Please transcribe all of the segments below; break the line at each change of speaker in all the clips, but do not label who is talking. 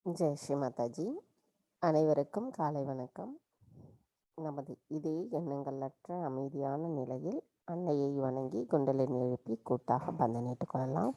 ஜெய் ஸ்ரீ மாதாஜி. அனைவருக்கும் காலை வணக்கம். நமது இதே எண்ணங்களற்ற அமைதியான நிலையில் அன்னையை வணங்கி குண்டலினி எழுப்பி கூட்டாக பந்தனிட்டுக் கொள்ளலாம்.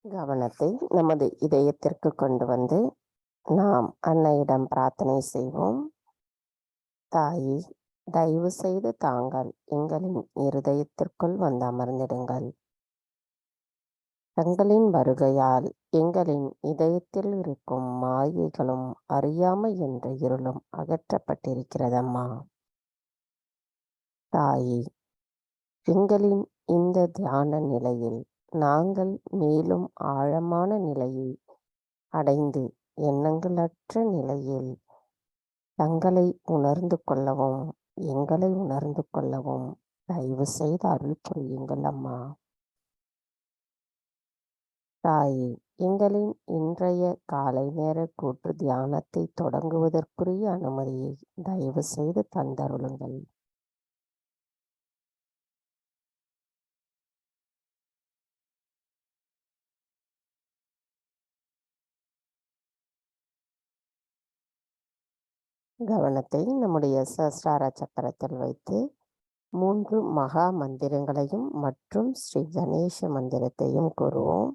கவனத்தை நமது இதயத்திற்கு கொண்டு வந்து நாம் அன்னையிடம் பிரார்த்தனை செய்வோம். தாயே, தயவு செய்து தாங்கள் எங்களின் இருதயத்திற்குள் வந்து அமர்ந்திடுங்கள். தங்களின் வருகையால் எங்களின் இதயத்தில் இருக்கும் மாயைகளும் அறியாமை என்ற இருளும் அகற்றப்பட்டிருக்கிறதம்மா. தாயே, எங்களின் இந்த தியான நிலையில் நாங்கள் மேலும் ஆழமான நிலையை அடைந்து எண்ணங்களற்ற நிலையில் தங்களை உணர்ந்து கொள்ளவும் எங்களை உணர்ந்து கொள்ளவும் தயவு செய்து அருள் புரியுங்கள் அம்மா. தாயே, எங்களின் இன்றைய காலை நேர கூற்று தியானத்தை தொடங்குவதற்குரிய அனுமதியை தயவு செய்து தந்தருளுங்கள். கவனத்தை நம்முடைய சஹஸ்ரார சக்கரத்தில் வைத்து 3 மகா மந்திரங்களையும் மற்றும் ஸ்ரீ கணேச மந்திரத்தையும் கூறுவோம்.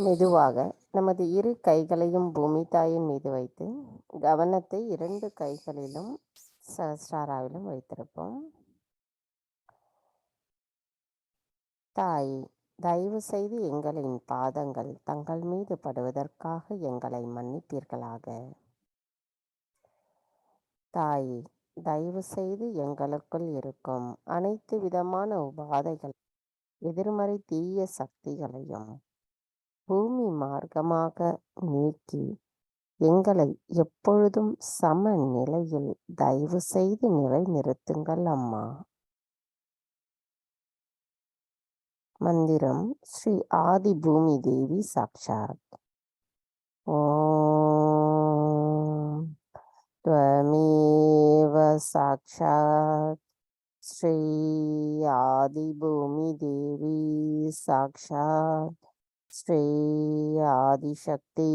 மெதுவாக நமது இரு கைகளையும் பூமி தாயின் மீது வைத்து கவனத்தை 2 கைகளிலும் சஹஸ்ராராவிலும் வைத்திருப்போம். தாயே, தயவு செய்து எங்களின் பாதங்கள் தங்கள் மீது படுவதற்காக எங்களை மன்னிப்பீர்களாக. தாயே, தயவு செய்து எங்களுக்குள் இருக்கும் அனைத்து விதமான உபாதைகள், எதிர்மறை தீய சக்திகளையும் பூமி மார்க்கமாக நீக்கி எங்களை எப்பொழுதும் சம நிலையில் தயவு செய்து நிலைநிறுத்துங்கள் அம்மா. மந்திரம் ஸ்ரீ ஆதி பூமி தேவி சாக்ஷாத். ஓம் त्वमेव साक्षात् श्री आदिभूमि देवी साक्षात् श्री आदिशक्ति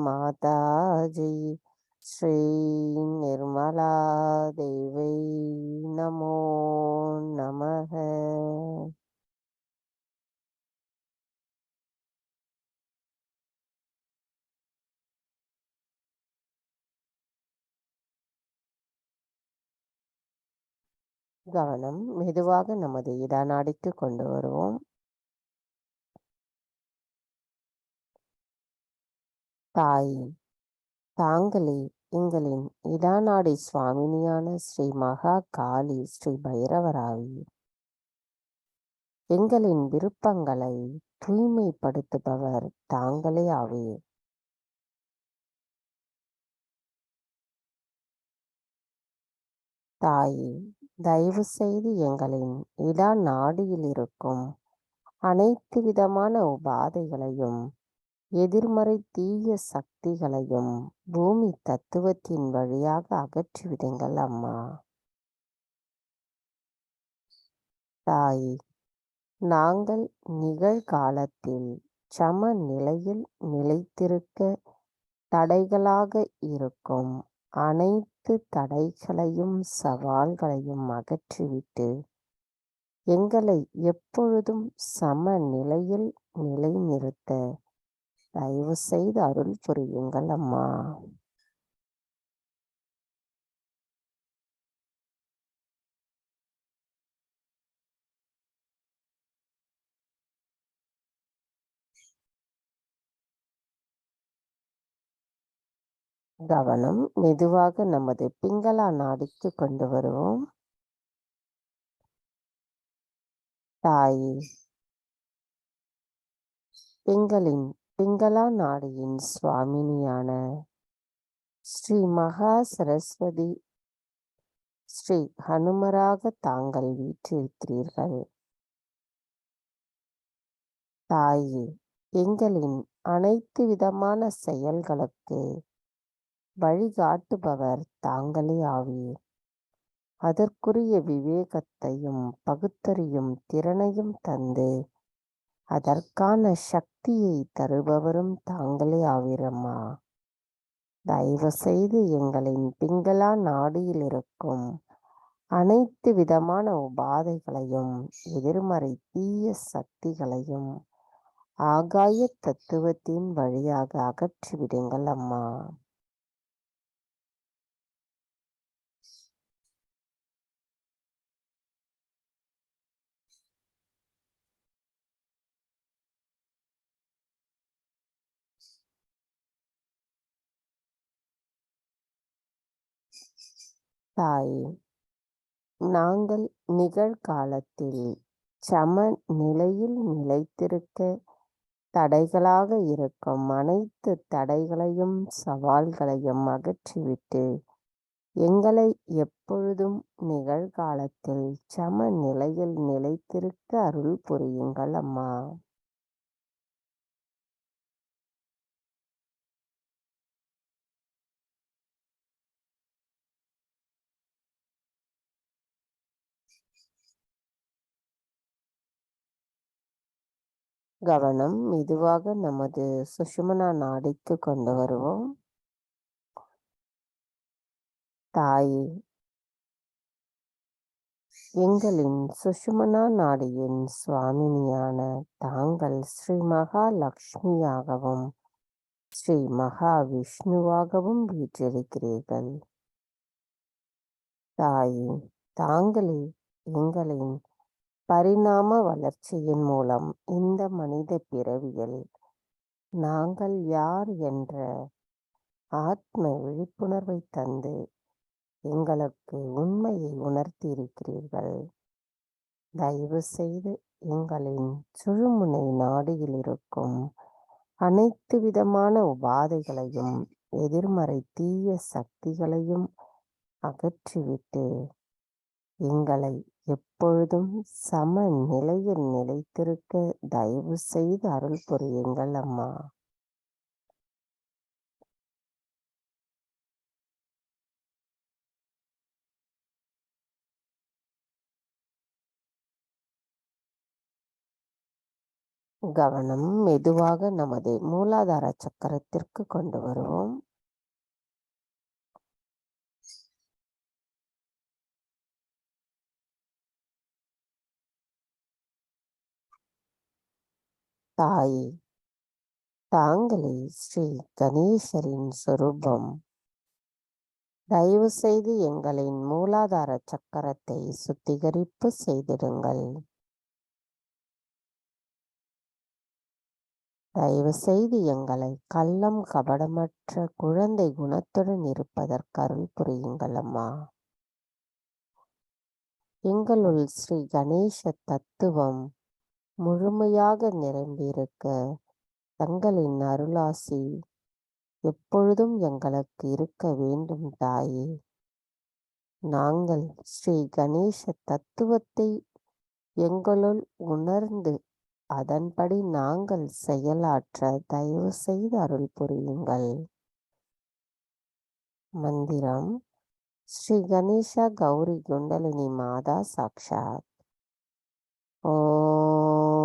माताजी श्री निर्मला देवी नमो नमः. கவனம் மெதுவாக நமது இடநாடிக்கு கொண்டு வருவோம். தாயே, தாங்களே எங்களின் இடநாடி சுவாமினியான ஸ்ரீ மகா காளி ஸ்ரீ பைரவராவி எங்களின் விருப்பங்களை தூய்மைப்படுத்துபவர் தாங்களே ஆவீர். தாயே, தயவு செய்து எங்களின் இடநாடியில் இருக்கும் அனைத்து விதமான உபாதைகளையும், எதிர்மறை தீய சக்திகளையும் பூமி தத்துவத்தின் வழியாக அகற்றிவிடுங்கள் அம்மா. தாயே, நாங்கள் நிகழ்காலத்தில் சம நிலையில் நிலைத்திருக்க தடைகளாக இருக்கும் அனைத்து தடைகளையும் சவால்களையும் அகற்றிவிட்டு எங்களை எப்பொழுதும் சம நிலையில் நிலைநிறுத்த தயவு செய்து அருள் புரியுங்கள் அம்மா. கவனம் மெதுவாக நமது பிங்களா நாடிக்கு கொண்டு வருவோம். தாயே, எங்களின் பிங்களா நாடியின் சுவாமினியான ஸ்ரீ மகா சரஸ்வதி ஸ்ரீ ஹனுமராக தாங்கள் வீற்றிருக்கிறீர்கள். தாயே, எங்களின் அனைத்து விதமான செயல்களுக்கு வழிகாட்டுபவர் தாங்களே ஆவீர். அதற்குரிய விவேகத்தையும் பகுத்தறியும் திறனையும் தந்து அதற்கான சக்தியை தருபவரும் தாங்களே ஆவீரம்மா. தயவு செய்து எங்களின் பிங்களா நாடியில் இருக்கும் அனைத்து விதமான உபாதைகளையும், எதிர்மறை தீய சக்திகளையும் ஆகாய தத்துவத்தின் வழியாக அகற்றிவிடுங்கள் அம்மா. தாயே, நாங்கள் நிகழ்காலத்தில் சம நிலையில் நிலைத்திருக்க தடைகளாக இருக்கும் அனைத்து தடைகளையும் சவால்களையும் அகற்றிவிட்டு எங்களை எப்பொழுதும் நிகழ்காலத்தில் சம நிலையில் நிலைத்திருக்க அருள் புரியுங்கள் அம்மா. கவனம் மெதுவாக நமது சுஷுமனா நாடிக்கு கொண்டு வருவோம். தாயே, எங்களின் சுஷுமனா நாடியின் சுவாமினியான தாங்கள் ஸ்ரீ மகாலட்சுமியாகவும் ஸ்ரீ மகாவிஷ்ணுவாகவும் வீற்றிருக்கிறீர்கள். தாயே, தாங்களே எங்களின் பரிணாம வளர்ச்சியின் மூலம் இந்த மனித பிறவியில் நாங்கள் யார் என்ற ஆத்ம விழிப்புணர்வை தந்து எங்களுக்கு உண்மையை உணர்த்தியிருக்கிறீர்கள். தயவு செய்து எங்களின் சுழுமுனை நாடியில் இருக்கும் அனைத்து விதமான உபாதைகளையும் எதிர்மறை தீய சக்திகளையும் அகற்றிவிட்டு எங்களை எப்பொழுதும் சமநிலையில் நிலைத்திருக்க தயவு செய்து அருள் புரியுங்கள் அம்மா. கவனம் மெதுவாக நமது மூலாதார சக்கரத்திற்கு கொண்டு வருவோம். தாயே, தாங்களே ஸ்ரீ கணேசரின் சொரூபம். தயவு செய்து எங்களின் மூலாதார சக்கரத்தை சுத்திகரிப்பு செய்திடுங்கள். தயவு செய்து எங்களை கள்ளம் கபடமற்ற குழந்தை குணத்துடன் இருப்பதற்கு அருள் புரியுங்கள் அம்மா. எங்களுள் ஸ்ரீ கணேச தத்துவம் முழுமையாக நிரம்பியிருக்க தங்களின் அருளாசி எப்பொழுதும் எங்களுக்கு இருக்க வேண்டும் தாயே. நாங்கள் ஸ்ரீ கணேச தத்துவத்தை எங்களுள் உணர்ந்து அதன்படி நாங்கள் செயலாற்ற தயவு செய்து அருள் புரியுங்கள். மந்திரம்: ஸ்ரீ கணேசா கௌரி குண்டலினி மாதா சாக்ஷாத். ஓம்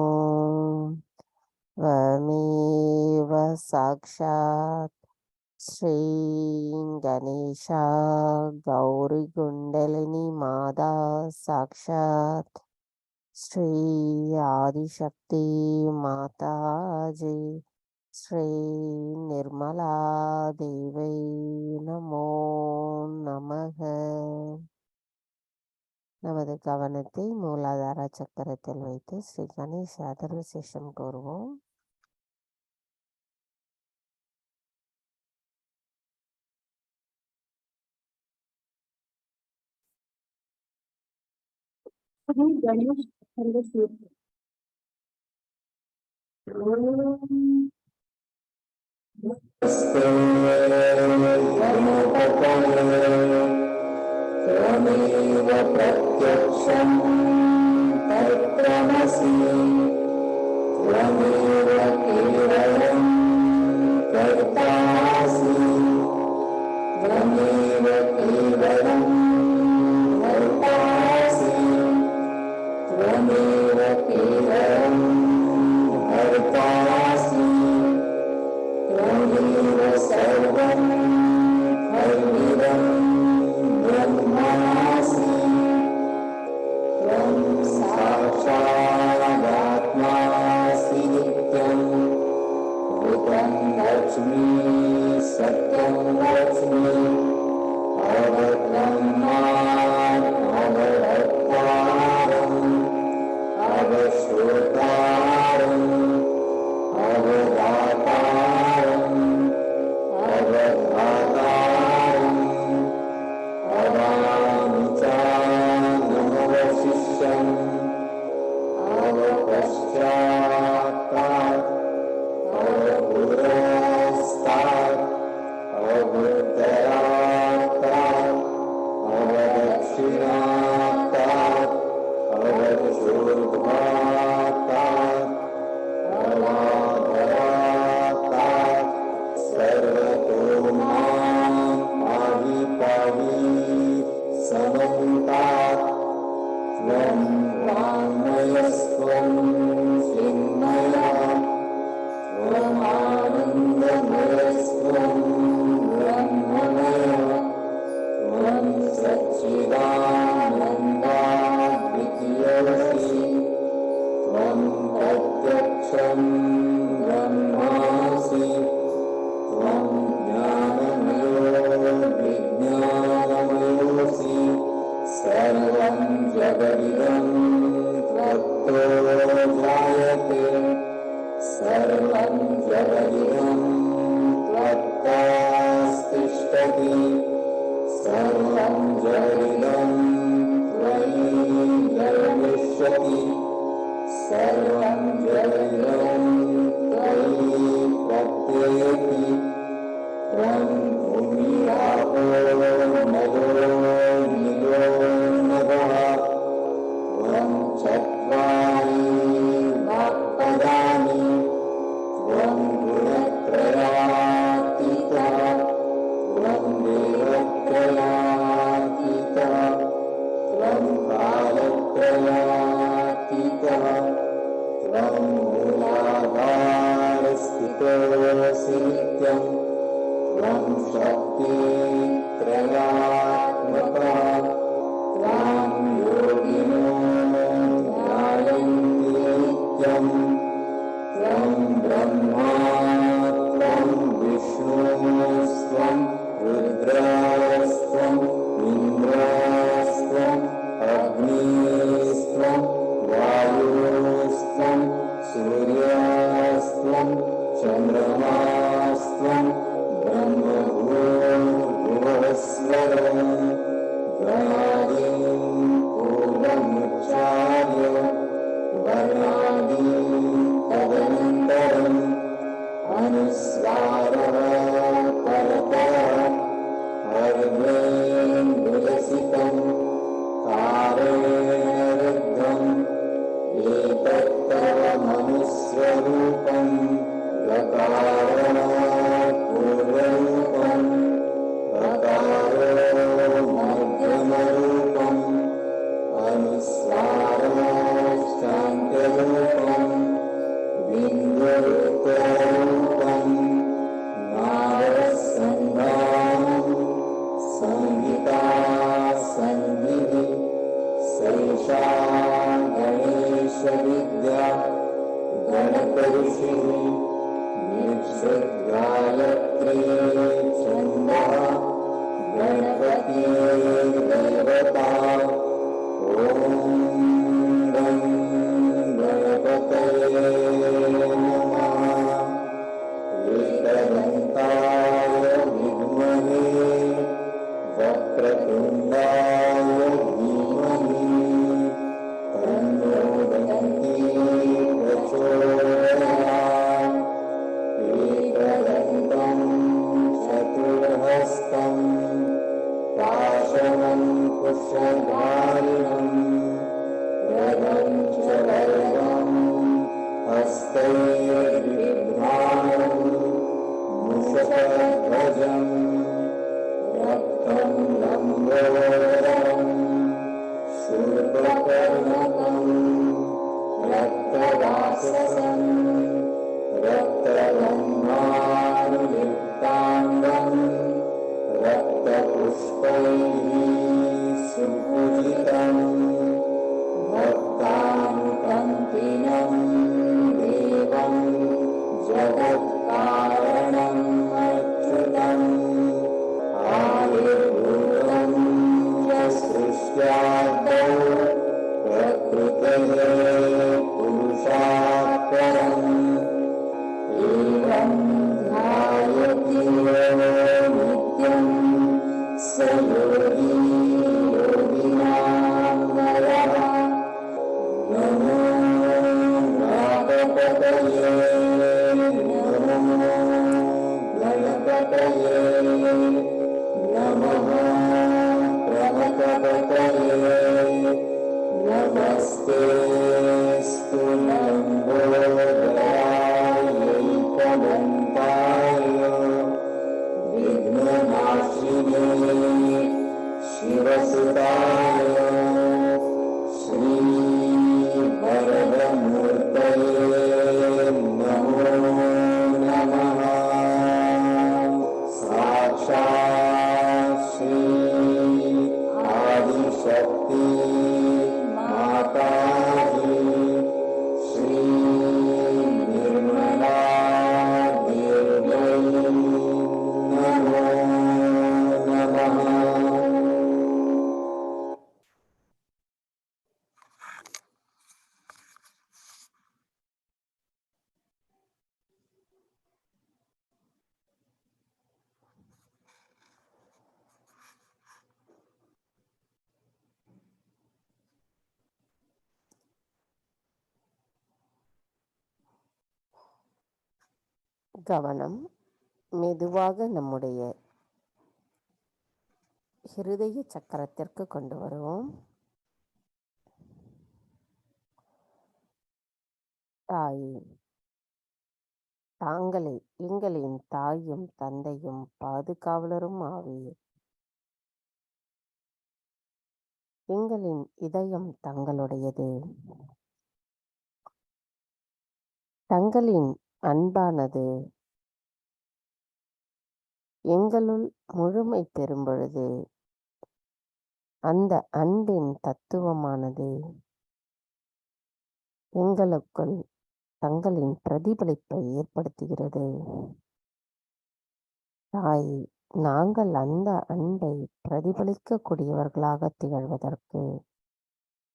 வமேவ சாக்ஷாத் ஸ்ரீ கணேசா கௌரி குண்டலினி மாதா சாக்ஷாத் ஸ்ரீ ஆதிசக்தி மாதாஜி ஸ்ரீ நிர்மலா தேவை நமோ நமக. நமது கவனத்தை மூலாதார சக்கரத்தில் வைத்து ஸ்ரீ கணேச அதர்வசேஷம் கூறுவோம். பிரத்யக்ஷம் தத்ரமசி த்வமேவ கேவலம் கர்த்தாசி த்வமேவ கேவலம் கர்த்தாசி த்வமேவ கேவலம் கர்த்தாசி த்வமேவ சர்வம் கல்விதம் பிரம்மாசி त्वं साक्षादात्मासि नित्यं ऋतं लक्ष्मी सत्यं लक्ष्मी अवब्रह्मात् अवभक्तारम् अवश्रोतारम् अवदातारम् अवधातारम् अवामि च नमवशिष्यम् अवपश्चात्तात् अवपुरस्तात् अवोत्तरात्तात् अवदक्षिणात्तात् अवदशोर्ध्वात्तात् अवाधरात्तात् सर्वतो मां पाहि पाहि समन्तात् त्वं वाङ्मयस्त्वं चिन्मयः त्वमानन्दमयस्त्वं ब्रह्ममयः त्वं सच्चिदानन्दाद्वैतः
जायते सर्वं जगदिदं त्वत्तास्तिष्ठति सर्वं जगदिदं त्वयि जगमिष्यति सर्वं जगदिदं त्वयि प्रत्ययति त्वं भूमिरापो नभो निलो नभः त्वं चत्वारि वाक्पदानि त्वं गुणत्रयातीतः त्वं देवत्रयातीतः त्वं कालत्रयातीतः त्वं मूलाधारस्थितोऽसि नित्यं त्वं शक्तित्रयात्मकः त्वां योगिनो ध्यायन्ति नित्यं त्वं ब्रह्मा त्वं विष्णुस्त्वं रुद्रस्त्वम् इन्द्रस्त्वम् अग्निस्त्वं वायुस्त्वं सूर्यस्त्वं चन्द्रमास्त्वं ब्रह्मभूर्भुवस्वरं गणादिं पूर्वमुच्चार्य वर्णादिं तदनन्तरम् अनुस्वारः परतः अर्धेन्दुलसितं कारेण रुद्धम् एतत्तव मनुस्वरूपं गकारात् पूर्वरूपं गकारो मध्यमरूपम् अनुस्वाराश्चान्त्यरूपं बिन्दुरूपरूपं नारसन्धानं संहिता सन्निः सैषा गणेशविद्या गणपऋषिः निश्चिद्गायत्री छन्दः गणपतिर्देवता ॐ गं गणपतये नमः एकदन्ताय विद्महे वक्रतुण्डाय धीमहि तन्नो दन्ती प्रचोदयात् एकदन्तं चतुर्हस्तं पाशमङ्कुशधारिणं रथं च वरदं हस्तैर्बिभ्राणं मूषकध्वजं रक्तं लम्बोदरं शूर्पकर्णकं रक्तवाससं रक्तगन्धानुलिप्ताङ्गं रक्तपुष्पैः सुपूजितं
கவனம் மெதுவாக நம்முடைய ஹிருதய சக்கரத்திற்கு கொண்டு வருவோம். தாயே, தாங்களே எங்களின் தாயும் தந்தையும் பாதுகாவலரும் ஆவீர். எங்களின் இதயம் தங்களுடையது. தங்களின் அன்பானது எங்களுள் முழுமை பெறும் பொழுது அந்த அன்பின் தத்துவமானது எங்களுக்குள் தங்களின் பிரதிபலிப்பை ஏற்படுத்துகிறது. தாய், நாங்கள் அந்த அன்பை பிரதிபலிக்கக்கூடியவர்களாக திகழ்வதற்கு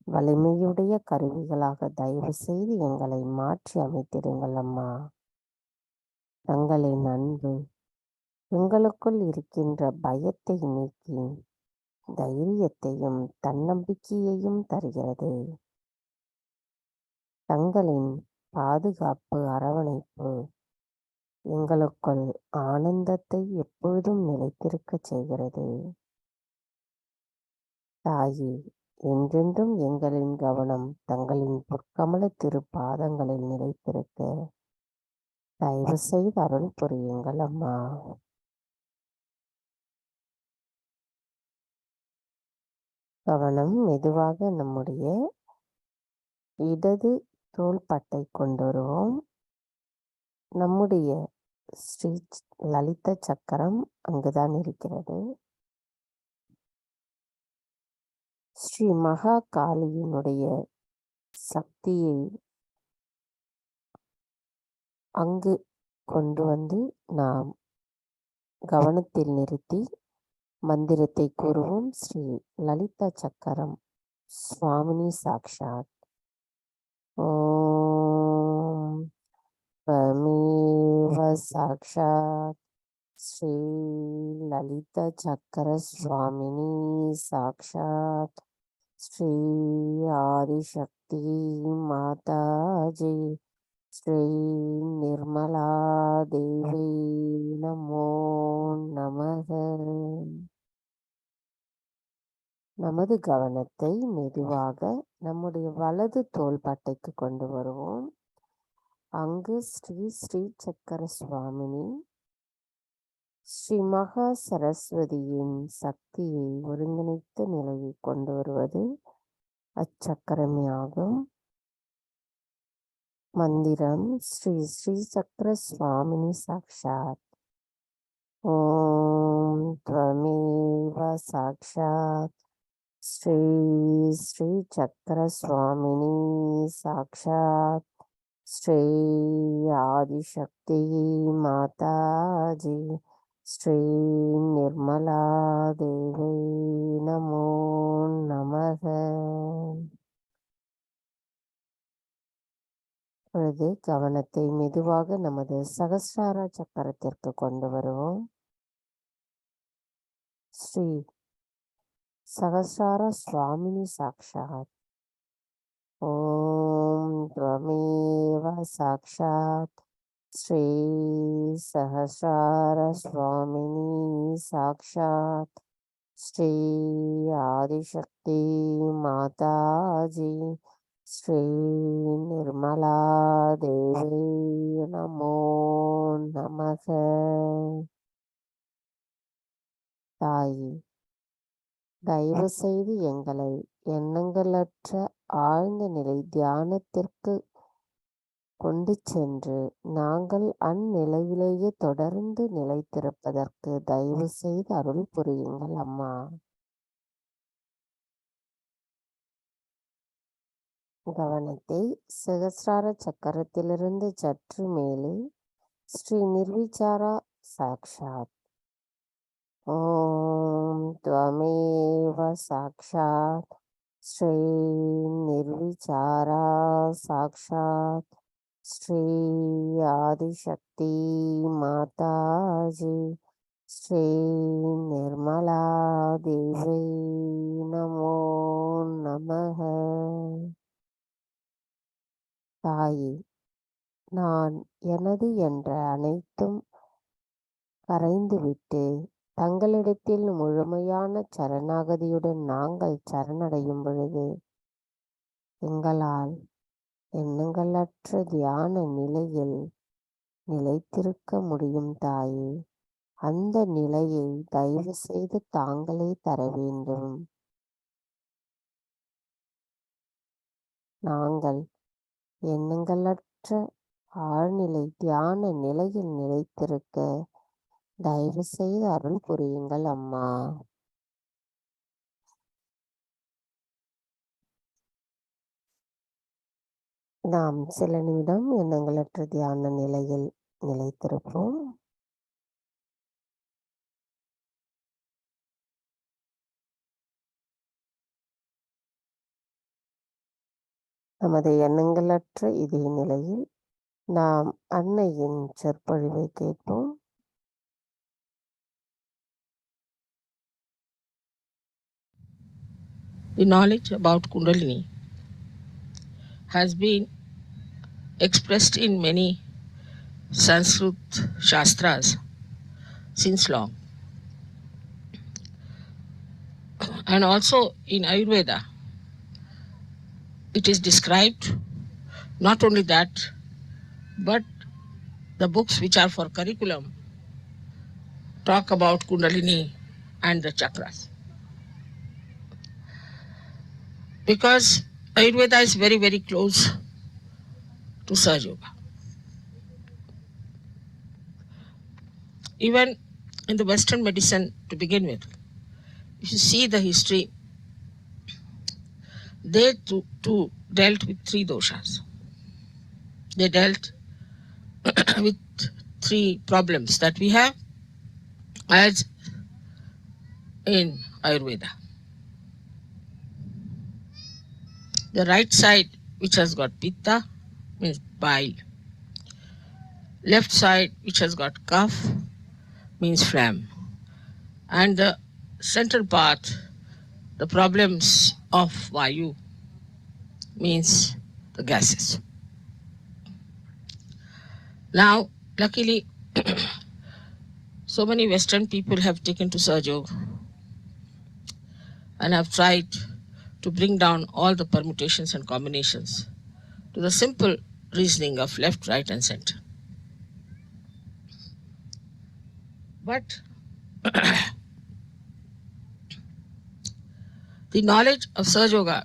வலிமையுடைய கருவிகளாக தயவு செய்து எங்களை மாற்றி அமைத்திடுங்கள் அம்மா. தங்களின் அன்பு எங்களுக்குள் இருக்கின்ற பயத்தை நீக்கி தைரியத்தையும் தன்னம்பிக்கையையும் தருகிறது. தங்களின் பாதுகாப்பு அரவணைப்பு எங்களுக்குள் ஆனந்தத்தை எப்பொழுதும் நிலைத்திருக்கச் செய்கிறது. தாயே, என்றென்றும் எங்களின் கவனம் தங்களின் பொற்கமல திருப்பாதங்களில் நிலைத்திருக்க தயவு செய்து அருள் புரியுங்கள் அம்மா. கவனம் மெதுவாக நம்முடைய இடது தோள்பட்டை கொண்டு வருவோம். நம்முடைய ஸ்ரீ லலித சக்கரம் அங்குதான் இருக்கிறது. ஸ்ரீ மகா காளியினுடைய சக்தியை அங்கு கொண்டு வந்து நாம் கவனத்தில் நிறுத்தி மந்திரத்தை கூறுவோம். ஸ்ரீ லலிதா சக்கரம் சுவாமினி சாக்ஷாத். ஓம் त्वमेव साक्षात् श्री ललिता चक्र स्वामिनी साक्षात् श्री आदिशक्ति माताजी श्री निर्मला देवी नमो नमः. நமது கவனத்தை மெதுவாக நம்முடைய வலது தோள்பட்டைக்கு கொண்டு வருவோம். அங்கு ஸ்ரீ ஸ்ரீ சக்கர சுவாமினி ஸ்ரீ மகா சரஸ்வதியின் சக்தியை ஒருங்கிணைத்த நிலையை கொண்டு வருவது அச்சக்கரமே ஆகும். மந்திரம் ஸ்ரீ ஸ்ரீ சக்கர சுவாமினி சாக்ஷாத். ஓம் त्वमेव साक्षात् श्री श्री चक्र स्वामिनी साक्षात् श्री आदिशक्ति माताजी श्री निर्मला देवी नमो नमः. இப்பொழுது கவனத்தை மெதுவாக நமது சகஸ்ரார சக்கரத்திற்கு கொண்டு வருவோம். ஸ்ரீ சகஸ்ரார சுவாமினி சாக்ஷாத். ஓம் त्वमेव साक्षात् श्री सहस्रार स्वामिनी साक्षात् श्री आदिशक्ति माताजी श्री निर्मला देवी नमो नमः. தாயே, தயவு செய்து எங்களை எண்ணங்களற்ற ஆழ்ந்த நிலை தியானத்திற்கு கொண்டு சென்று நாங்கள் அந்நிலையிலேயே தொடர்ந்து நிலைத்திருப்பதற்கு தயவு செய்து அருள் புரியுங்கள் அம்மா. கவனத்தை சகஸ்ரார சக்கரத்திலிருந்து சற்று மேலே ஸ்ரீ நிர்விசாரா சாக்ஷாத். ஓம் त्वमेव साक्षात् श्री निर्विचारा साक्षात् श्री आदिशक्ति माताजी श्री निर्मला देवी नमो नमः. தாயே, நான் எனது என்ற அனைத்தும் கரைந்துவிட்டு தங்களிடத்தில் முழுமையான சரணாகதியுடன் நாங்கள் சரணடையும் பொழுது எங்களால் எண்ணங்களற்ற தியான நிலையில் நிலைத்திருக்க முடியும் தாயே. அந்த நிலையை தயவு செய்து தாங்களே தர வேண்டும். நாங்கள் எண்ணங்களற்ற ஆழ்நிலை தியான நிலையில் நிலைத்திருக்க தயவு செய்து அருள் புரியுங்கள் அம்மா. நாம் சில நிமிடம் எண்ணங்களற்ற தியான நிலையில் நிலைத்திருப்போம். நமது எண்ணங்களற்ற இதே நிலையில் நாம் அன்னையின் சொற்பொழிவை கேட்போம்.
The knowledge about Kundalini has been expressed in many Sanskrit Shastras since long. And also in Ayurveda, it is described. Not only that, but the books which are for curriculum talk about Kundalini and the chakras. Because Ayurveda is very, very close to Sahaja Yoga. Even in the Western medicine to begin with, if you see the history, they too dealt with 3 doshas. They dealt with 3 problems that we have as in Ayurveda. The right side, which has got pitta, means bile. Left side, which has got kapha, means phlegm. And the central part, the problems of vayu, means the gases. Now, luckily, so many Western people have taken to Sahaja Yoga and have tried to bring down all the permutations and combinations to the simple reasoning of left, right, and center. But the knowledge of Sahaja Yoga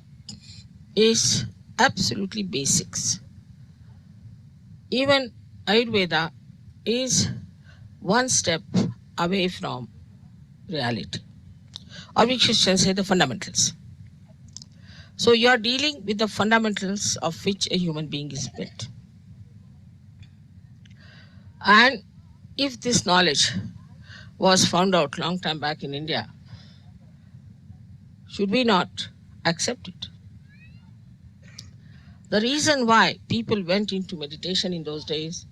is absolutely basics. Even Ayurveda is one step away from reality, or we should say the fundamentals. So you are dealing with the fundamentals of which a human being is built. And if this knowledge was found out long time back in India, should we not accept it? The reason why people went into meditation in those days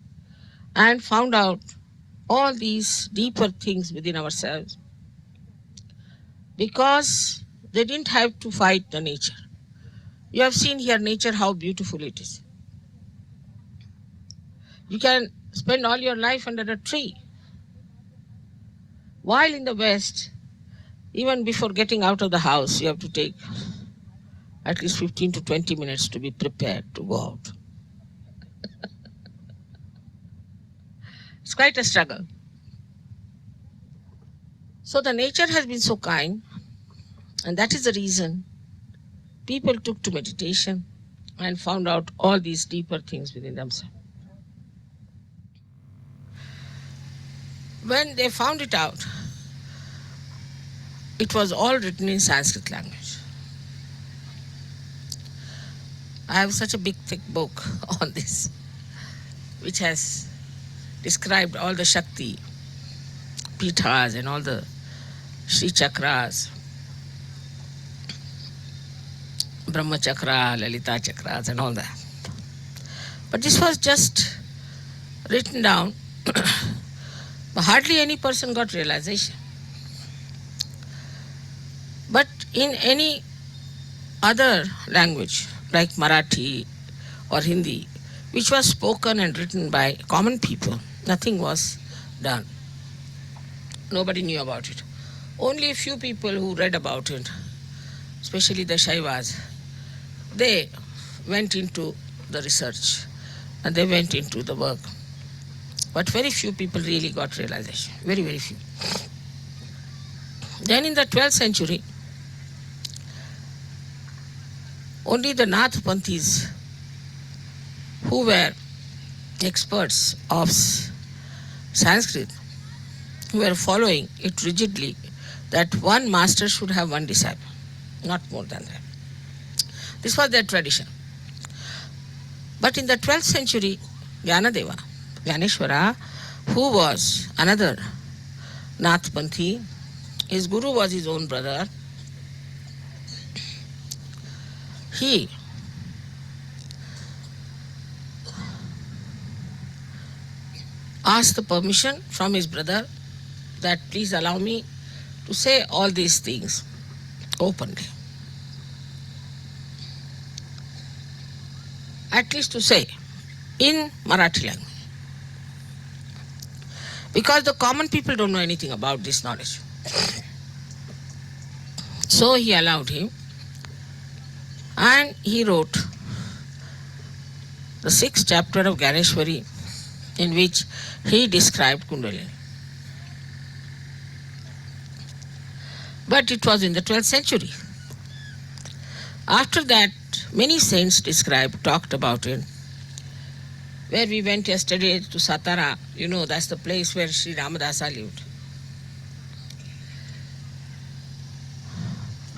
and found out all these deeper things within ourselves, because they didn't have to fight the nature. You have seen here nature, how beautiful it is. You can spend all your life under a tree. While in the West, even before getting out of the house, you have to take at least 15 to 20 minutes to be prepared to go out. It's quite a struggle. So the nature has been so kind, and that is the reason people took to meditation and found out all these deeper things within themselves. When they found it out, it was all written in Sanskrit language. I have such a big thick book on this, which has described all the Shakti Pithas and all the Shri Chakras, Brahma Chakra, Lalita Chakras and all that. But this was just written down. Hardly any person got realization. But in any other language, like Marathi or Hindi, which was spoken and written by common people. Nothing was done. Nobody knew about it. Only a few people who read about it, especially the Shaivas, they went into the research and they went into the work. But very few people really got realization. Very, very few. Then in the 12th century, only the Nath Panthis, who were experts of Sanskrit, who were following it rigidly, that one master should have one disciple, not more than that. This was their tradition. But in the 12th century, Gyanadeva, Gyaneshwara, who was another Nath Panthi, his guru was his own brother. He asked the permission from his brother that please allow me to say all these things openly. At least to say in Marathi language. Because the common people don't know anything about this knowledge. So he allowed him, and he wrote the 6th chapter of Gyaneshwari, in which he described Kundalini. But it was in the 12th century. After that, many saints talked about it. Where we went yesterday to Satara, that's the place where Sri Ramadasa lived.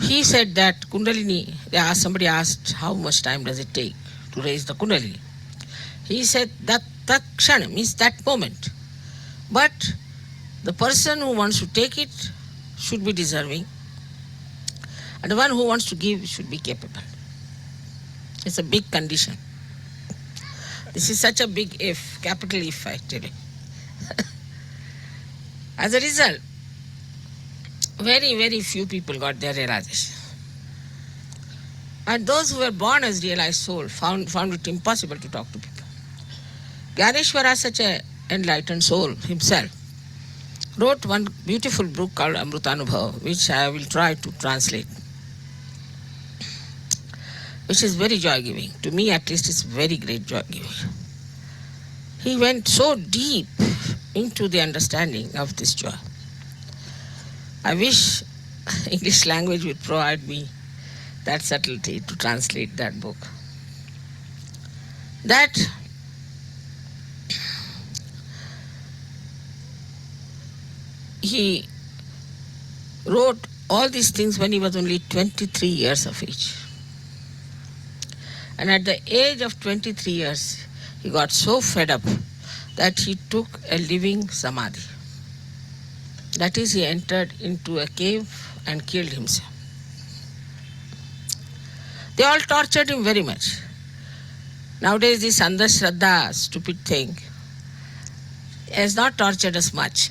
He said that Kundalini, somebody asked how much time does it take to raise the Kundalini. He said that kshana means that moment. But the person who wants to take it should be deserving, and the one who wants to give should be capable. It's a big condition. This is such a big if, capital if, I tell you. As a result, very, very few people got their realization. And those who were born as realized soul found it impossible to talk to people. Gyaneshwara, such an enlightened soul himself, wrote one beautiful book called Amrutanubhava, which I will try to translate, which is very joy-giving. To me, at least, it's very great joy-giving. He went so deep into the understanding of this joy. I wish English language would provide me that subtlety to translate that book. That he wrote all these things when he was only 23 years of age. And at the age of 23 years, he got so fed up that he took a living samadhi. That is, he entered into a cave and killed himself. They all tortured him very much. Nowadays, this Andhashraddha, stupid thing, has not tortured us much.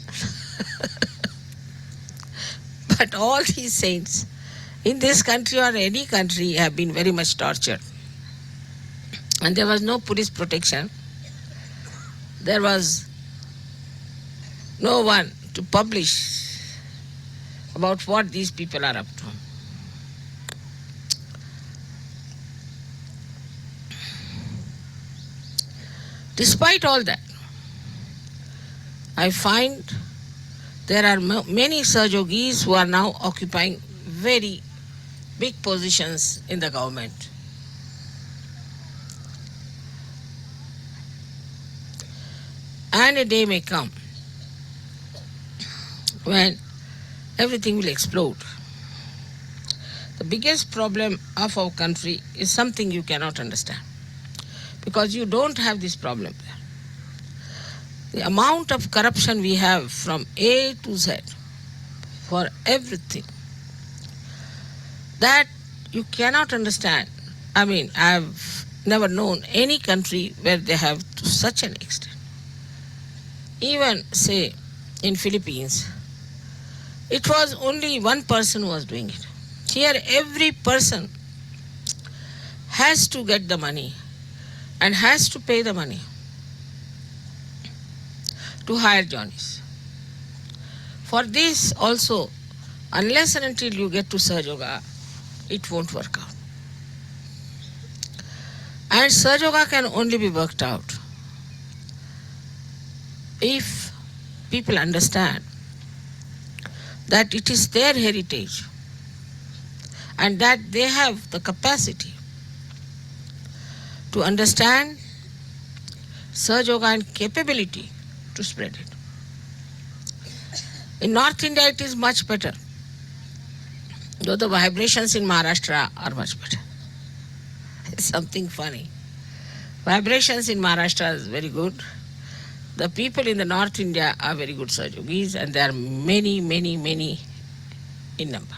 But all these saints in this country or any country have been very much tortured. And there was no police protection. There was no one to publish about what these people are up to. Despite all that, I find there are many Sahajogis who are now occupying very big positions in the government. And a day may come when everything will explode. The biggest problem of our country is something you cannot understand, because you don't have this problem there. The amount of corruption we have from A to Z for everything, that you cannot understand. I mean, I've never known any country where they have to such an extent. Even, say, in Philippines, it was only one person who was doing it. Here, every person has to get the money and has to pay the money to hire Johnnies. For this also, unless and until you get to Sahaja Yoga, it won't work out. And Sahaja Yoga can only be worked out if people understand that it is their heritage and that they have the capacity to understand Sahaja Yoga and capability to spread it. In North India, it is much better, though the vibrations in Maharashtra are much better. It's something funny. Vibrations in Maharashtra is very good. The people in the North India are very good Sahaja Yogis, and there are many, many, many in number.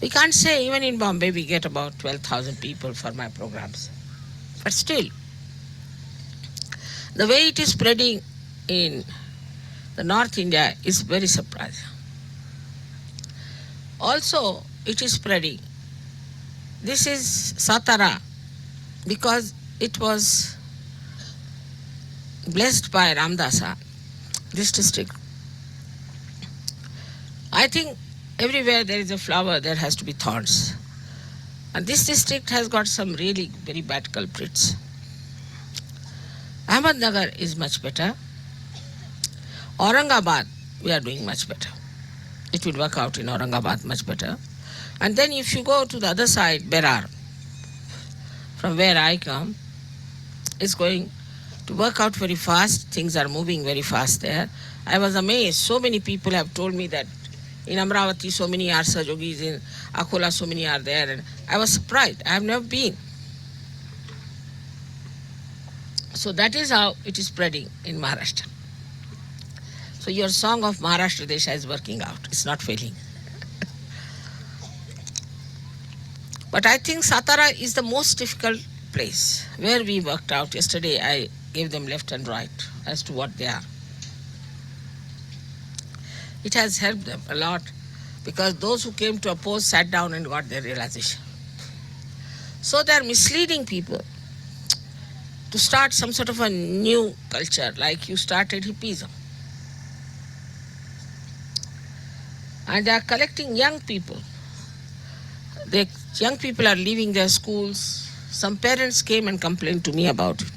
We can't say, even in Bombay, we get about 12,000 people for my programs. But still, the way it is spreading in the North India is very surprising. Also, it is spreading. This is Satara because it was blessed by Ramdasa, this district. I think everywhere there is a flower, there has to be thorns. And this district has got some really very bad culprits. Ahmednagar is much better. Aurangabad, we are doing much better. It will work out in Aurangabad much better. And then if you go to the other side, Berar, from where I come, it's going to work out very fast. Things are moving very fast there. I was amazed. So many people have told me that in Amravati so many are Sahaja Yogis, in Akola so many are there. And I was surprised. I have never been. So that is how it is spreading in Maharashtra. So your song of Maharashtra Desha is working out. It's not failing. But I think Satara is the most difficult place where we worked out. Yesterday I gave them left and right as to what they are. It has helped them a lot because those who came to oppose sat down and got their realization. So they are misleading people to start some sort of a new culture, like you started hippism. And they are collecting young people. The young people are leaving their schools. Some parents came and complained to me about it.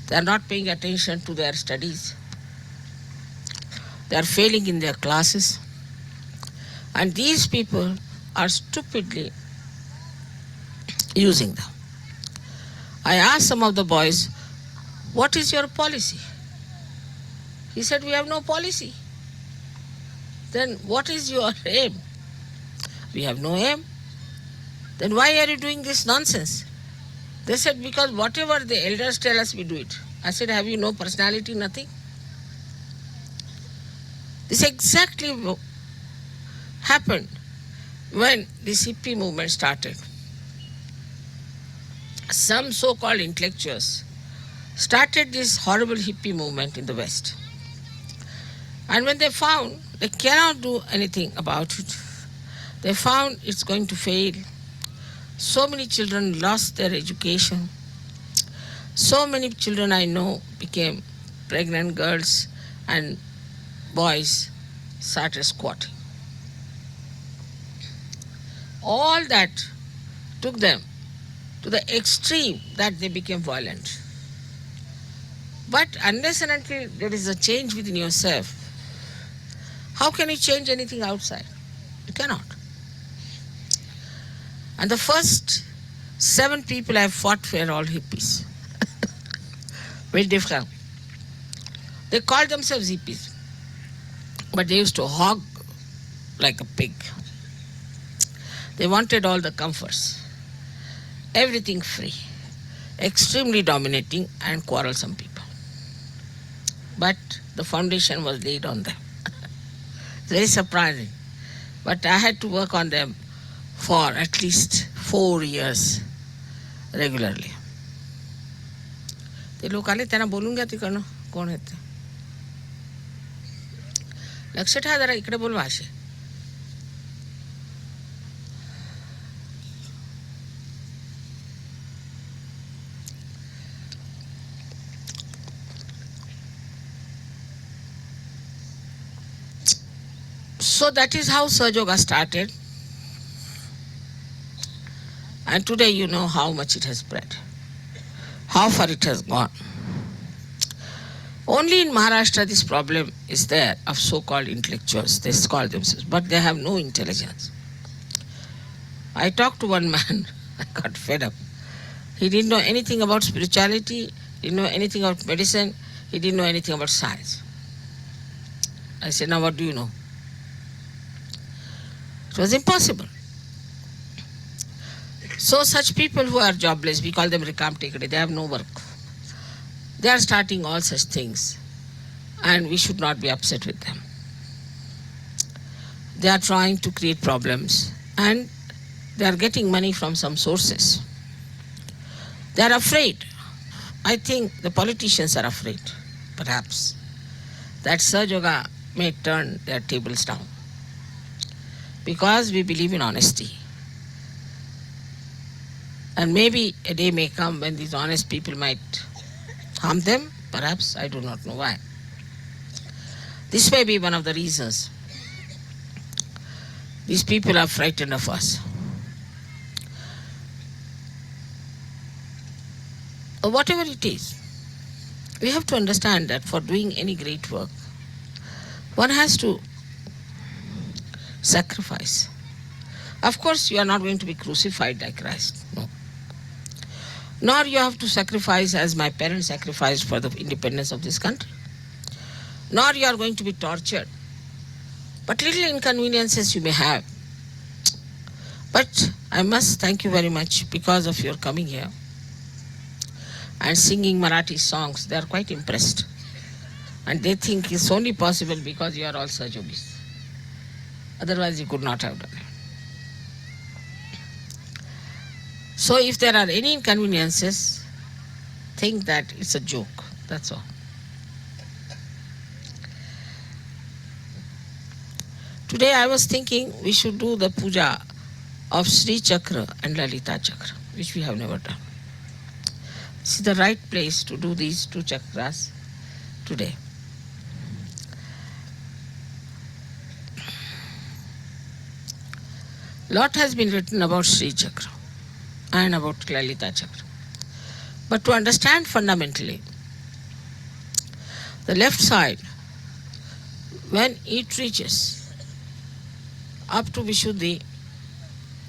They are not paying attention to their studies. They are failing in their classes. And these people are stupidly using them. I asked some of the boys, what is your policy? He said, we have no policy. Then what is your aim? We have no aim. Then why are you doing this nonsense? They said, because whatever the elders tell us, we do it. I said, have you no personality? Nothing. This exactly happened when this hippie movement started. Some so-called intellectuals started this horrible hippie movement in the West. And when they found they cannot do anything about it, they found it's going to fail. So many children lost their education. So many children I know became pregnant girls, and boys started squatting. All that took them to the extreme that they became violent. But unless and until there is a change within yourself, how can you change anything outside? You cannot. And the first 7 people I fought were all hippies. Very different. They called themselves hippies, but they used to hog like a pig. They wanted all the comforts, everything free, extremely dominating and quarrelsome people. But the foundation was laid on them. It's very surprising. But I had to work on them for at least 4 years regularly. ते लोक आले त्यांना बोलून घ्या तिकडनं कोण आहेत ते. लक्ष ठेवा जरा इकडे बोलवा असे. So that is how Sahaja Yoga started. And today you know how much it has spread, how far it has gone. Only in Maharashtra this problem is there of so-called intellectuals. They call themselves, but they have no intelligence. I talked to one man, I got fed up. He didn't know anything about spirituality, didn't know anything about medicine, he didn't know anything about science. I said, now what do you know? It was impossible. So such people who are jobless, we call them Rikam Tekade, they have no work. They are starting all such things, and we should not be upset with them. They are trying to create problems, and they are getting money from some sources. They are afraid. I think the politicians are afraid, perhaps, that Sahaja Yoga may turn their tables down. Because we believe in honesty. And maybe a day may come when these honest people might harm them, perhaps, I do not know why. This may be one of the reasons. These people are frightened of us. Or whatever it is, we have to understand that for doing any great work, one has to sacrifice. Of course, you are not going to be crucified like Christ, no. Nor you have to sacrifice as my parents sacrificed for the independence of this country. Nor you are going to be tortured. But little inconveniences you may have. But I must thank you very much because of your coming here and singing Marathi songs. They are quite impressed. And they think it's only possible because you are all Sahaja Yogis. Otherwise you could not have done it. So if there are any inconveniences, think that it's a joke, that's all. Today I was thinking we should do the puja of Sri Chakra and Lalita Chakra, which we have never done. This is the right place to do these two chakras today. Lot has been written about Sri Chakra and about Lalita Chakra. But to understand fundamentally, the left side, when it reaches up to Vishuddhi,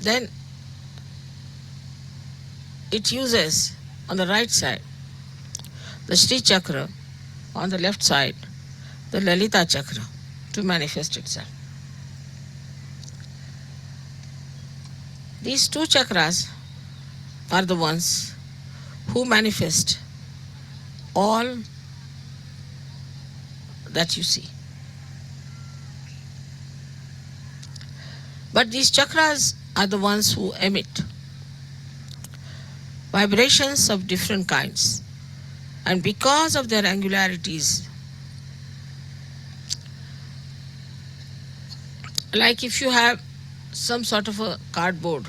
then it uses on the right side the Sri Chakra, on the left side the Lalita Chakra to manifest itself. These two chakras are the ones who manifest all that you see. But these chakras are the ones who emit vibrations of different kinds. And because of their angularities, like if you have some sort of a cardboard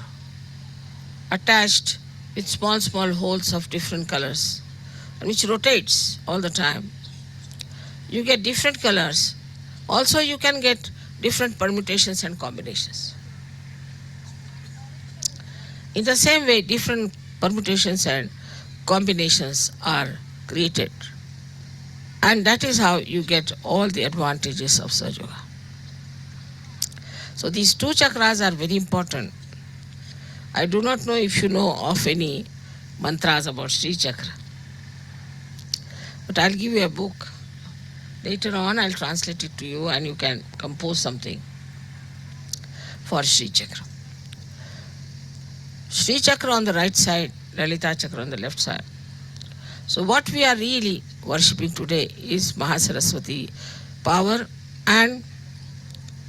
attached with small holes of different colors, which rotates all the time, you get different colors. Also you can get different permutations and combinations. In the same way, different permutations and combinations are created. And that is how you get all the advantages of Sahaja Yoga. So these two chakras are very important. I do not know if you know of any mantras about Sri Chakra. But I'll give you a book. Later on I'll translate it to you and you can compose something for Sri Chakra. Sri Chakra on the right side, Lalita Chakra on the left side. So what we are really worshipping today is Mahasaraswati power and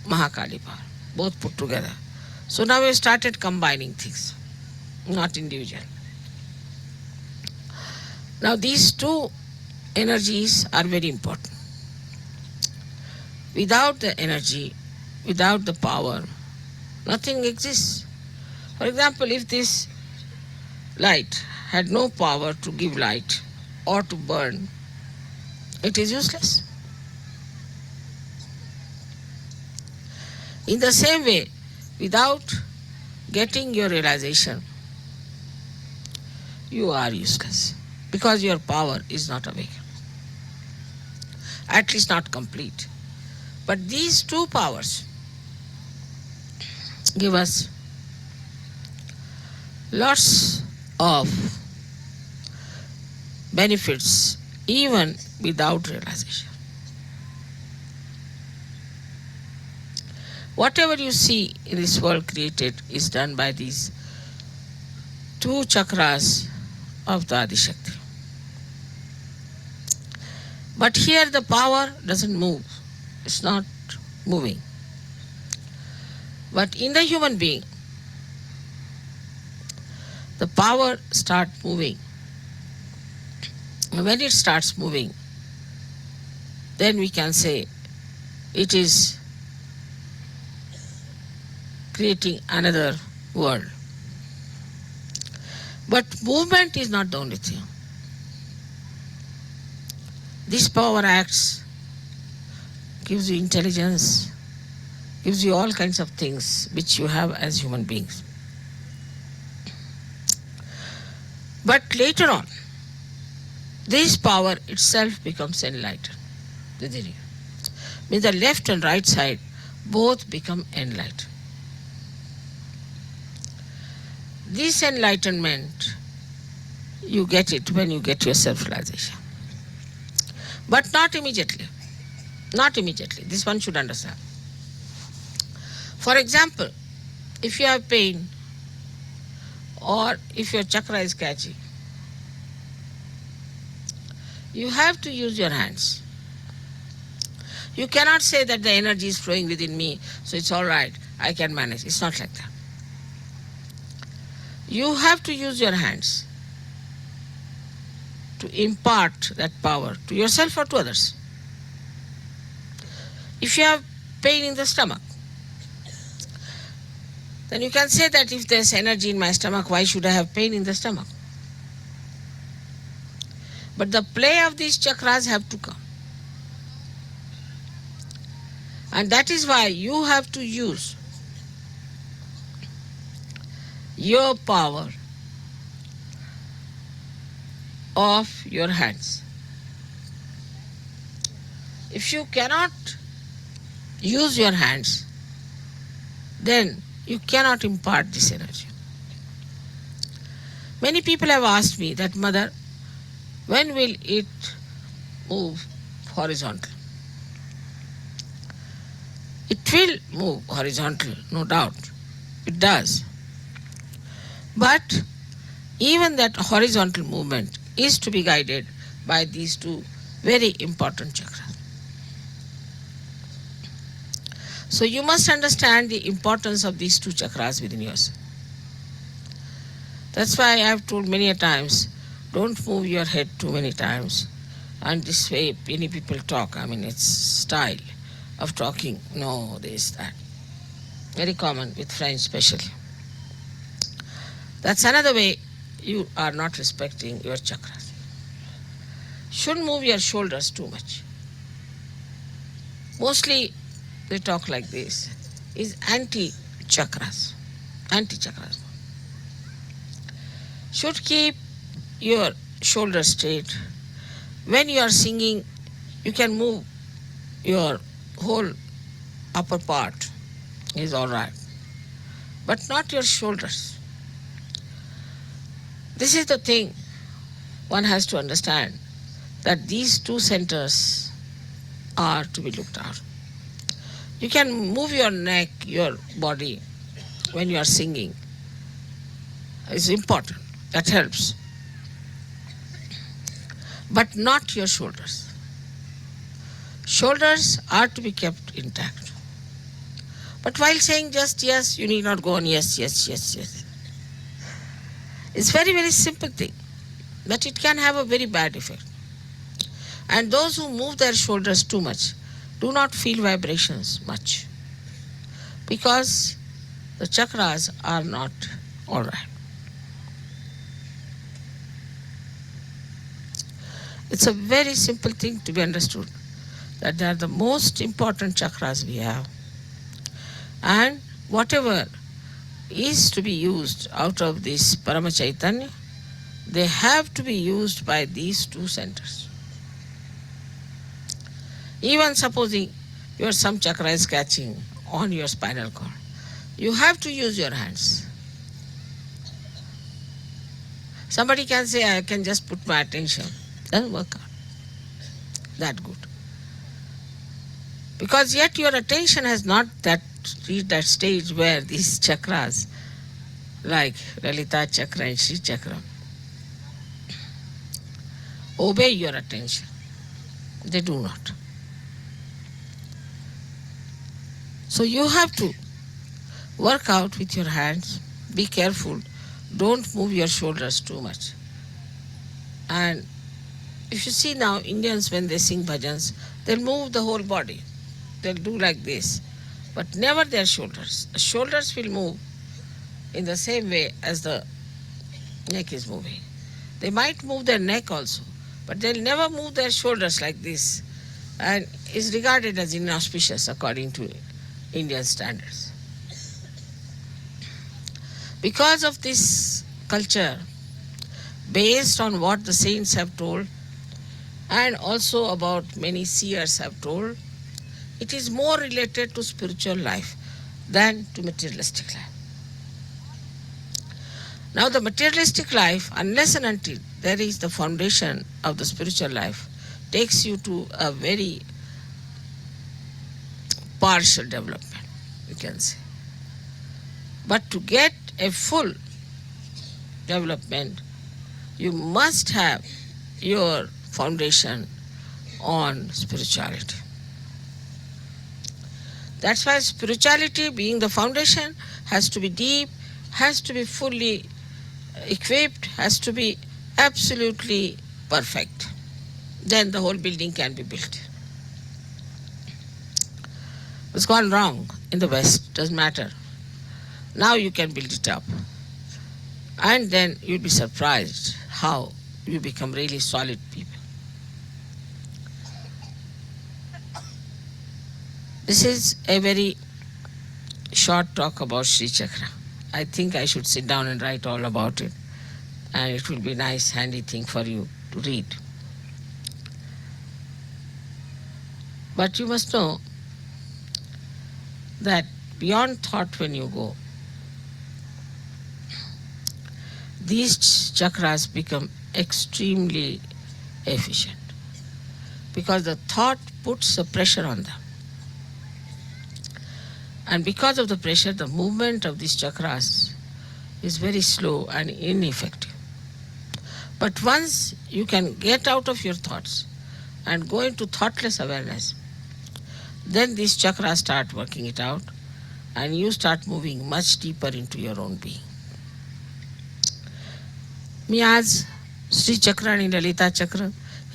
Mahakali power, both put together. So now we started combining things, not individual. Now these two energies are very important. Without the energy, without the power, nothing exists. For example, if this light had no power to give light or to burn, it is useless. In the same way, without getting your realization, you are useless because your power is not awake, at least not complete. But these two powers give us lots of benefits even without realization. Whatever you see in this world created is done by these two chakras of the Adishakti. But here the power doesn't move. It's not moving. But in the human being, the power starts moving. When it starts moving, then we can say it is creating another world. But movement is not the only thing. This power acts, gives you intelligence, gives you all kinds of things which you have as human beings. But later on, this power itself becomes enlightened within you. Means the left and right side both become enlightened. This enlightenment, you get it when you get your self-realization. But not immediately. Not immediately. This one should understand. For example, if you have pain or if your chakra is catchy, you have to use your hands. You cannot say that the energy is flowing within me, so it's all right, I can manage. It's not like that. You have to use your hands to impart that power to yourself or to others. If you have pain in the stomach, then you can say that if there's energy in my stomach, why should I have pain in the stomach? But the play of these chakras have to come. And that is why you have to use your power of your hands. If you cannot use your hands, then you cannot impart this energy. Many people have asked me that, Mother, when will it move horizontal? It will move horizontal, no doubt. It does. But even that horizontal movement is to be guided by these two very important chakras. So you must understand the importance of these two chakras within yourself. That's why I have told many a times, don't move your head too many times. And this way many people talk. I mean, it's style of talking. No, this, that. Very common with French especially. That's another way you are not respecting your chakras. Shouldn't move your shoulders too much. Mostly they talk like this. Is anti-chakras. Anti-chakras. Should keep your shoulders straight. When you are singing, you can move your whole upper part. Is all right. But not your shoulders. This is the thing one has to understand, that these two centers are to be looked at. You can move your neck, your body when you are singing. It's important. That helps. But not your shoulders. Shoulders are to be kept intact. But while saying just yes, you need not go on yes, yes, yes, yes. It's very, very simple thing, but it can have a very bad effect. And those who move their shoulders too much do not feel vibrations much, because the chakras are not all right. It's a very simple thing to be understood, that they are the most important chakras we have. And whatever is to be used out of this Parama Chaitanya, they have to be used by these two centers. Even supposing your some chakra is catching on your spinal cord, you have to use your hands. Somebody can say, I can just put my attention. Doesn't work out that good. Because yet your attention has not reached that stage where these chakras, like Lalita chakra and Shri chakra, obey your attention. They do not. So you have to work out with your hands. Be careful. Don't move your shoulders too much. And if you see now, Indians, when they sing bhajans, they'll move the whole body. They'll do like this, but never their shoulders. The shoulders will move in the same way as the neck is moving. They might move their neck also, but they'll never move their shoulders like this, and is regarded as inauspicious according to Indian standards. Because of this culture, based on what the saints have told, and also about many seers have told, it is more related to spiritual life than to materialistic life. Now the materialistic life, unless and until there is the foundation of the spiritual life, takes you to a very partial development, you can say. But to get a full development, you must have your foundation on spirituality. That's why spirituality, being the foundation, has to be deep, has to be fully equipped, has to be absolutely perfect. Then the whole building can be built. It's gone wrong in the West, doesn't matter. Now you can build it up. And then you'll be surprised how you become really solid people. This is a very short talk about Shri Chakra. I think I should sit down and write all about it, and it will be a nice, handy thing for you to read. But you must know that beyond thought when you go, these chakras become extremely efficient because the thought puts a pressure on them. And because of the pressure, the movement of these chakras is very slow and ineffective. But once you can get out of your thoughts and go into thoughtless awareness, then these chakras start working it out and you start moving much deeper into your own being. मी आज श्री चक्र आणि ललिता चक्र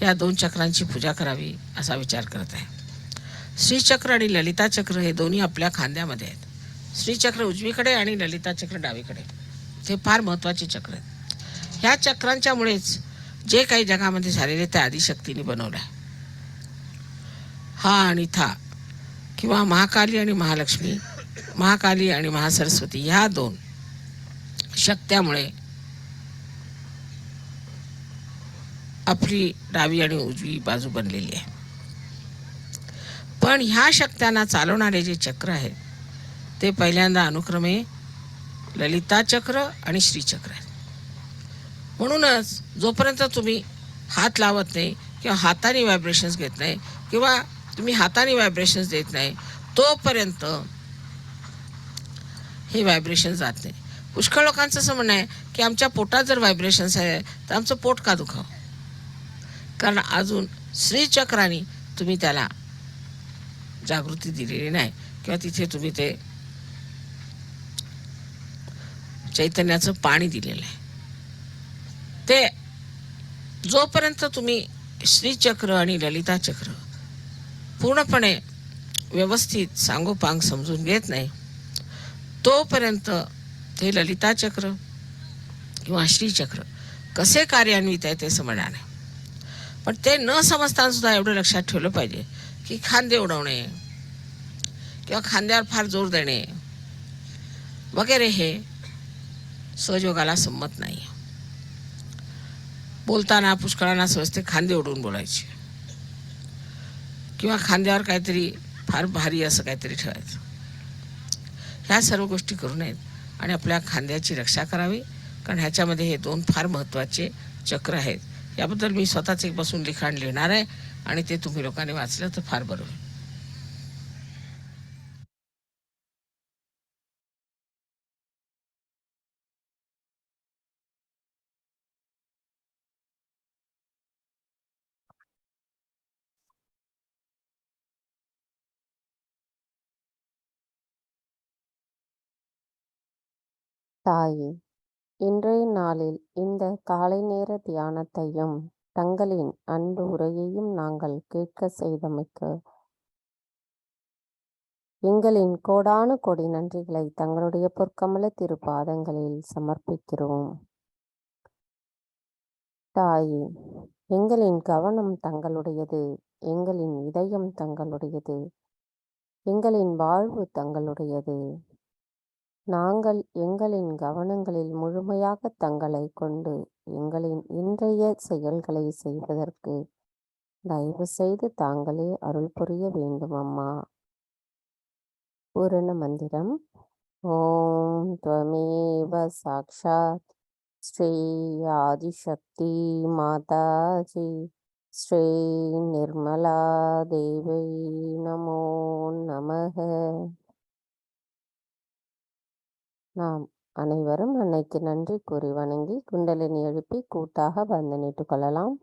या दोन चक्रांची पूजा करावी असा विचार करत आहे. श्री चक्र आणि ललिता चक्र हे दोन्ही आपल्या खांद्यामध्ये आहेत. श्री चक्र उजवीकडे आणि ललिता चक्र डावीकडे. हे फार महत्त्वाचे चक्र आहेत. ह्या चक्रांच्यामुळेच जे काही जगामध्ये झालेले ते आदिशक्तीने बनवलं आहे. हा आणि था किंवा महाकाली आणि महालक्ष्मी, महाकाली आणि महासरस्वती ह्या दोन शक्त्यामुळे आपली डावी आणि उजवी बाजू बनलेली आहे. पण ह्या शक्त्यांना चालवणारे जे चक्र आहेत ते पहिल्यांदा अनुक्रमे ललिता चक्र आणि श्री चक्र आहेत. म्हणूनच जोपर्यंत तुम्ही हात लावत नाही किंवा हाताने व्हायब्रेशन्स घेत नाही किंवा तुम्ही हाताने व्हायब्रेशन्स देत नाही तोपर्यंत हे व्हायब्रेशन जात नाही. पुष्कळ लोकांचं असं म्हणणं आहे की आमच्या पोटात जर व्हायब्रेशन्स आहे तर आमचं पोट का दुखावं, कारण अजून श्री चक्राने तुम्ही त्याला जागृती दिलेली नाही किंवा तिथे तुम्ही ते चैतन्याचं पाणी दिलेलं आहे. ते जोपर्यंत तुम्ही श्री चक्र आणि ललिता चक्र पूर्णपणे व्यवस्थित सांगोपांग समजून घेत नाही तोपर्यंत ते ललिता चक्र किंवा श्री चक्र कसे कार्यान्वित आहे ते समजणार नाही. पण ते न समजताना सुद्धा एवढं लक्षात ठेवलं पाहिजे की खांदे उडवणे किंवा खांद्यावर फार जोर देणे वगैरे हे सहजयोगाला संमत नाही. बोलताना पुष्कळांना समजते खांदे ओढून बोलायचे किंवा खांद्यावर काहीतरी फार भारी असं काहीतरी ठेवायचं. ह्या सर्व गोष्टी करू नयेत आणि आपल्या खांद्याची रक्षा करावी, कारण ह्याच्यामध्ये हे 2 फार महत्त्वाचे चक्र आहेत. याबद्दल मी स्वतःच एक बसून लिखाण लिहिणार आहे आणि ते तुम्ही लोकांनी वाचलं तर फार बरं होईल.
தாயே, இன்றைய நாளில் இந்த காலை நேர தியானத்தையும் தங்களின் அன்பு உரையையும் நாங்கள் கேட்க செய்தமைக்கு எங்களின் கோடானு கோடி நன்றிகளை தங்களுடைய பொற்கமல திருப்பாதங்களில் சமர்ப்பிக்கிறோம். தாயே, எங்களின் கவனம் தங்களுடையது, எங்களின் இதயம் தங்களுடையது, எங்களின் வாழ்வு தங்களுடையது. நாங்கள் எங்களின் கவனங்களில் முழுமையாக தங்களை கொண்டு எங்களின் இன்றைய செயல்களை செய்வதற்கு தயவு செய்து தாங்களே அருள் புரிய வேண்டும் அம்மா. பூரண மந்திரம். ஓம் த்வமேவ சாக்ஷாத் ஸ்ரீ ஆதிசக்தி மாதாஜி ஸ்ரீ நிர்மலா தேவை நமோ நமக. நாம் அனைவரும் அன்னைக்கு நன்றி கூறி வணங்கி குண்டலினி எழுப்பி கூட்டாக பந்தனிட்டுக் கொள்ளலாம்.